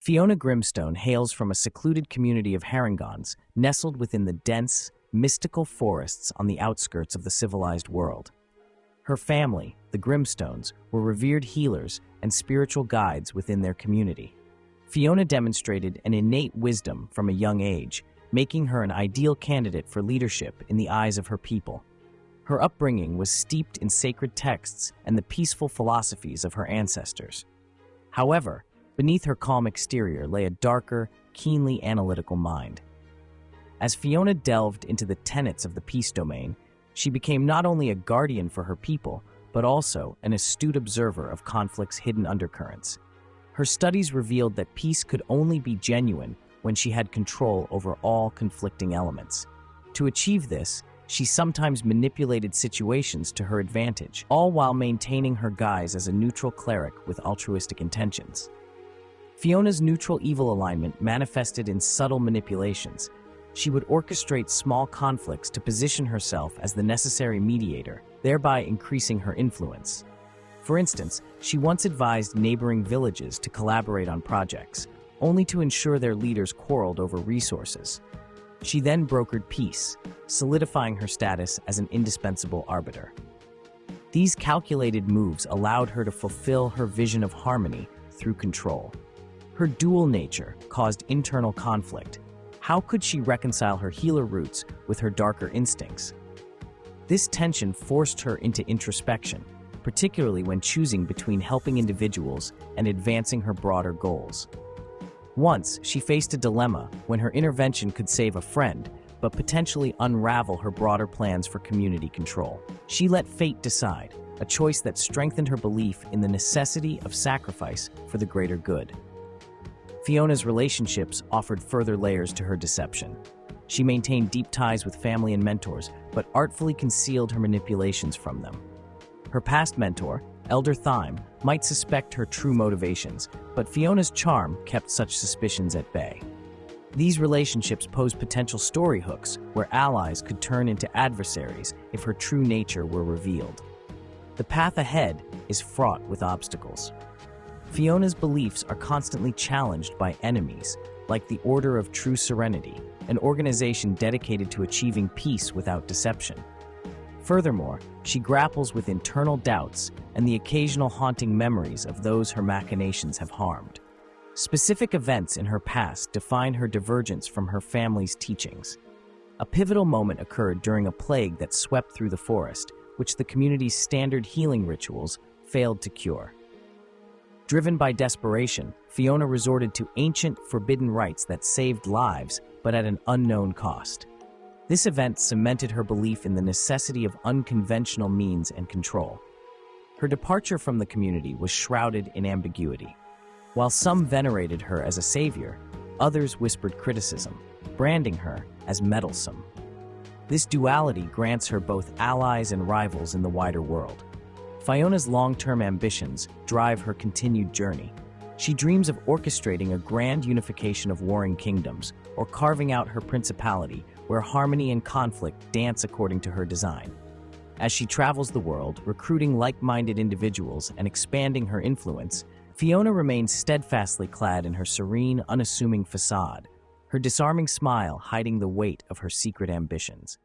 Fiona Grimstone hails from a secluded community of Harengons, nestled within the dense, mystical forests on the outskirts of the civilized world. Her family, the Grimstones, were revered healers and spiritual guides within their community. Fiona demonstrated an innate wisdom from a young age, making her an ideal candidate for leadership in the eyes of her people. Her upbringing was steeped in sacred texts and the peaceful philosophies of her ancestors. However, beneath her calm exterior lay a darker, keenly analytical mind. As Fiona delved into the tenets of the peace domain, she became not only a guardian for her people, but also an astute observer of conflict's hidden undercurrents. Her studies revealed that peace could only be genuine when she had control over all conflicting elements. To achieve this, she sometimes manipulated situations to her advantage, all while maintaining her guise as a neutral cleric with altruistic intentions. Fiona's neutral evil alignment manifested in subtle manipulations. She would orchestrate small conflicts to position herself as the necessary mediator, thereby increasing her influence. For instance, she once advised neighboring villages to collaborate on projects, only to ensure their leaders quarreled over resources. She then brokered peace, solidifying her status as an indispensable arbiter. These calculated moves allowed her to fulfill her vision of harmony through control. Her dual nature caused internal conflict. How could she reconcile her healer roots with her darker instincts? This tension forced her into introspection, particularly when choosing between helping individuals and advancing her broader goals. Once, she faced a dilemma when her intervention could save a friend, but potentially unravel her broader plans for community control. She let fate decide, a choice that strengthened her belief in the necessity of sacrifice for the greater good. Fiona's relationships offered further layers to her deception. She maintained deep ties with family and mentors, but artfully concealed her manipulations from them. Her past mentor, Elder Thyme, might suspect her true motivations, but Fiona's charm kept such suspicions at bay. These relationships posed potential story hooks where allies could turn into adversaries if her true nature were revealed. The path ahead is fraught with obstacles. Fiona's beliefs are constantly challenged by enemies, like the Order of True Serenity, an organization dedicated to achieving peace without deception. Furthermore, she grapples with internal doubts and the occasional haunting memories of those her machinations have harmed. Specific events in her past define her divergence from her family's teachings. A pivotal moment occurred during a plague that swept through the forest, which the community's standard healing rituals failed to cure. Driven by desperation, Fiona resorted to ancient, forbidden rites that saved lives, but at an unknown cost. This event cemented her belief in the necessity of unconventional means and control. Her departure from the community was shrouded in ambiguity. While some venerated her as a savior, others whispered criticism, branding her as meddlesome. This duality grants her both allies and rivals in the wider world. Fiona's long-term ambitions drive her continued journey. She dreams of orchestrating a grand unification of warring kingdoms, or carving out her principality where harmony and conflict dance according to her design. As she travels the world, recruiting like-minded individuals and expanding her influence, Fiona remains steadfastly clad in her serene, unassuming facade, her disarming smile hiding the weight of her secret ambitions.